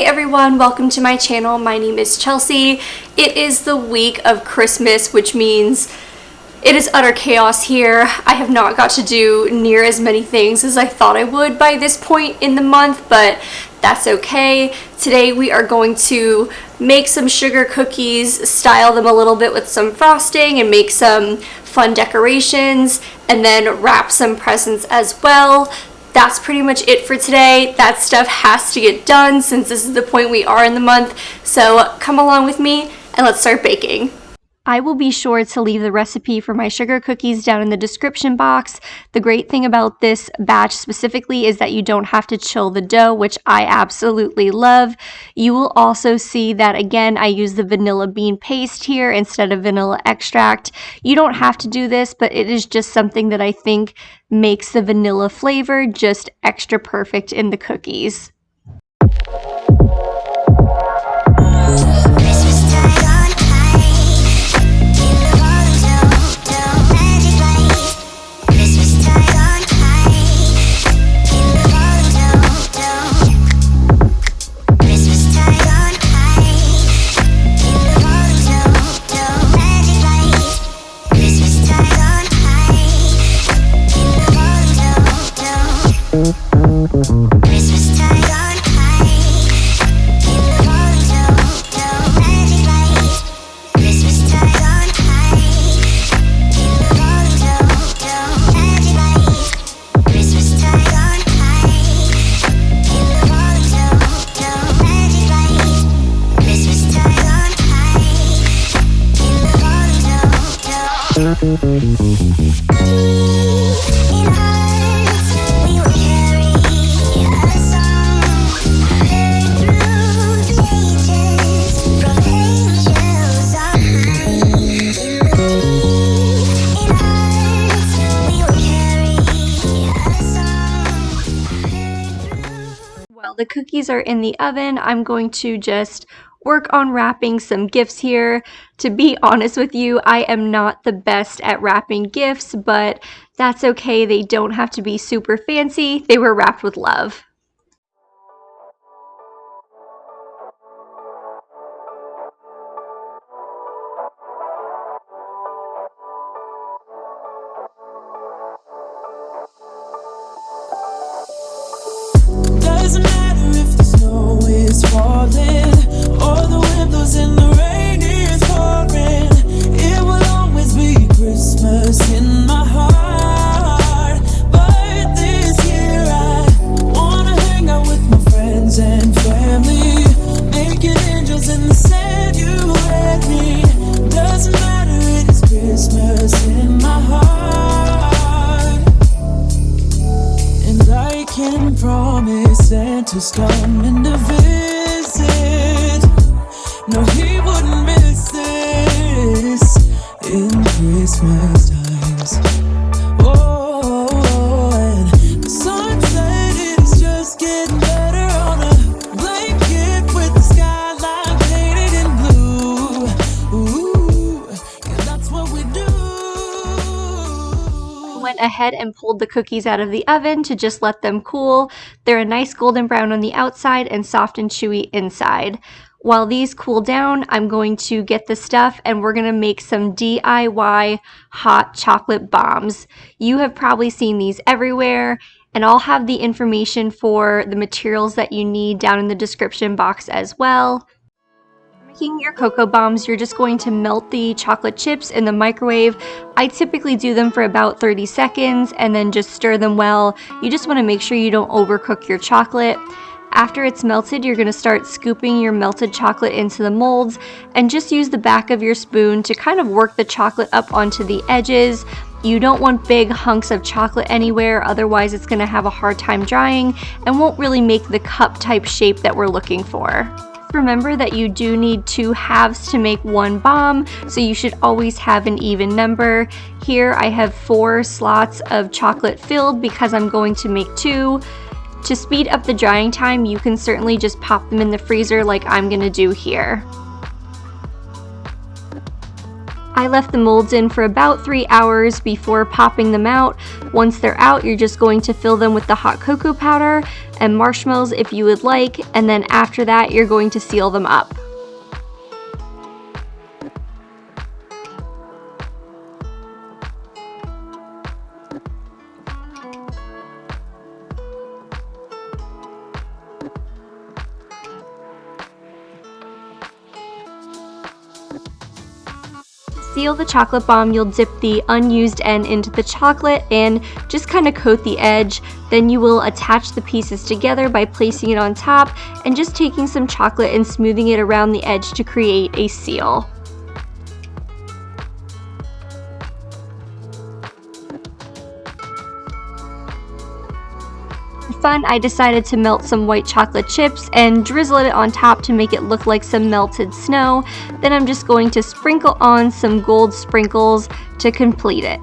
everyone, welcome to my channel. My name is Chelsea. It is the week of Christmas, which means it is utter chaos here. I have not got to do near as many things as I thought I would by this point in the month, but that's okay. Today we are going to make some sugar cookies, style them a little bit with some frosting, and make some fun decorations, and then wrap some presents as well. That's pretty much it for today. That stuff has to get done since this is the point we are in the month. So come along with me and let's start baking. I will be sure to leave the recipe for my sugar cookies down in the description box. The great thing about this batch specifically is that you don't have to chill the dough, which I absolutely love. You will also see that, again, I use the vanilla bean paste here instead of vanilla extract. You don't have to do this, but it is just something that I think makes the vanilla flavor just extra perfect in the cookies. While the cookies are in the oven, I'm going to just work on wrapping some gifts here. To be honest with you, I am not the best at wrapping gifts, but that's okay. They don't have to be super fancy. They were wrapped with love. Doesn't matter if the snow is falling or the wind blows and the rain is pouring. It will always be Christmas in my heart. But this year I wanna hang out with my friends and family, making angels in the sand, you and me. Doesn't matter, it is Christmas in my heart. And I can promise Santa's coming to visit. No, he wouldn't miss this in Christmas times. Oh, and the sunset is just getting better on a blanket with the skyline painted in blue. Ooh, yeah, that's what we do. Went ahead and pulled the cookies out of the oven to just let them cool. They're a nice golden brown on the outside and soft and chewy inside. While these cool down, I'm going to get the stuff and we're going to make some DIY hot chocolate bombs. You have probably seen these everywhere, and I'll have the information for the materials that you need down in the description box as well. Making your cocoa bombs, you're just going to melt the chocolate chips in the microwave. I typically do them for about 30 seconds and then just stir them well. You just want to make sure you don't overcook your chocolate. After it's melted, you're going to start scooping your melted chocolate into the molds and just use the back of your spoon to kind of work the chocolate up onto the edges. You don't want big hunks of chocolate anywhere, otherwise it's going to have a hard time drying and won't really make the cup type shape that we're looking for. Remember that you do need 2 halves to make 1 bomb, so you should always have an even number. Here I have 4 slots of chocolate filled because I'm going to make 2. To speed up the drying time, you can certainly just pop them in the freezer like I'm gonna do here. I left the molds in for about 3 hours before popping them out. Once they're out, you're just going to fill them with the hot cocoa powder and marshmallows if you would like, and then after that, you're going to seal them up. Seal the chocolate bomb, you'll dip the unused end into the chocolate and just kind of coat the edge. Then you will attach the pieces together by placing it on top and just taking some chocolate and smoothing it around the edge to create a seal. For fun, I decided to melt some white chocolate chips and drizzle it on top to make it look like some melted snow. Then I'm just going to sprinkle on some gold sprinkles to complete it.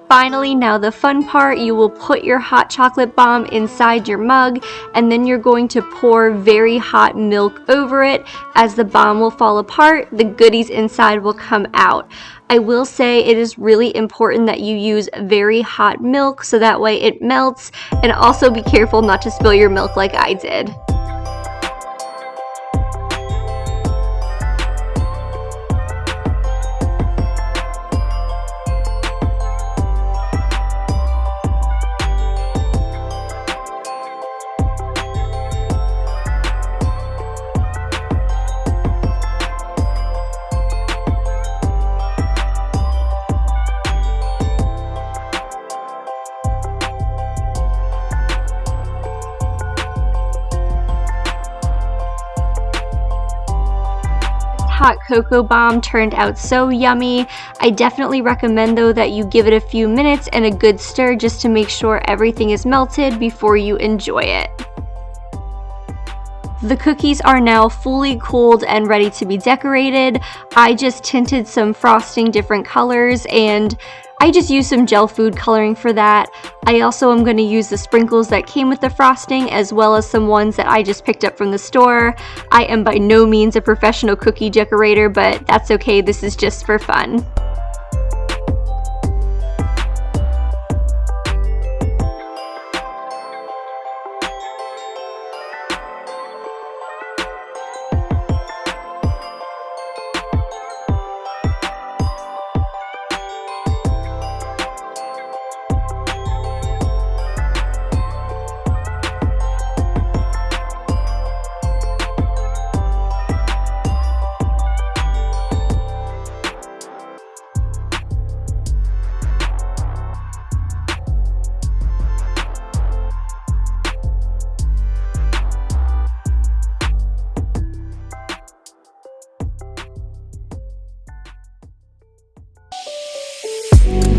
Finally, now the fun part, you will put your hot chocolate bomb inside your mug and then you're going to pour very hot milk over it. As the bomb will fall apart, the goodies inside will come out. I will say it is really important that you use very hot milk so that way it melts, and also be careful not to spill your milk like I did. Hot cocoa bomb turned out so yummy. I definitely recommend though that you give it a few minutes and a good stir just to make sure everything is melted before you enjoy it. The cookies are now fully cooled and ready to be decorated. I just tinted some frosting different colors and I just used some gel food coloring for that. I also am going to use the sprinkles that came with the frosting as well as some ones that I just picked up from the store. I am by no means a professional cookie decorator, but that's okay, this is just for fun.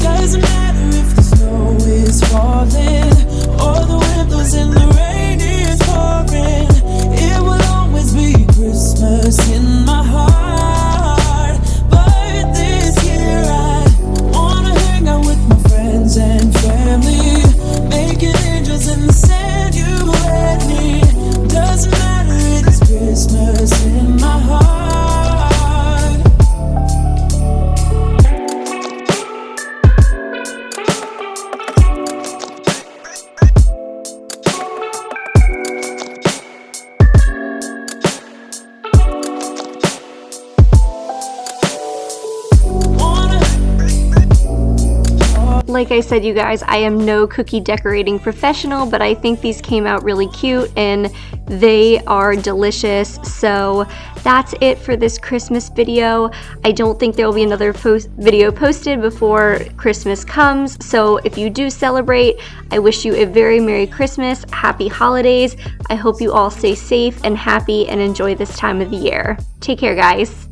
Doesn't matter if the snow is falling or the wind blows and the rain is pouring. It will always be Christmas in my heart. But this year I wanna hang out with my friends and family, making angels in the sand you and me. Doesn't matter, it is Christmas in my heart. Like I said, you guys, I am no cookie decorating professional, but I think these came out really cute and they are delicious. So that's it for this Christmas video. I don't think there will be another video posted before Christmas comes. So if you do celebrate, I wish you a very Merry Christmas, Happy Holidays. I hope you all stay safe and happy and enjoy this time of the year. Take care, guys.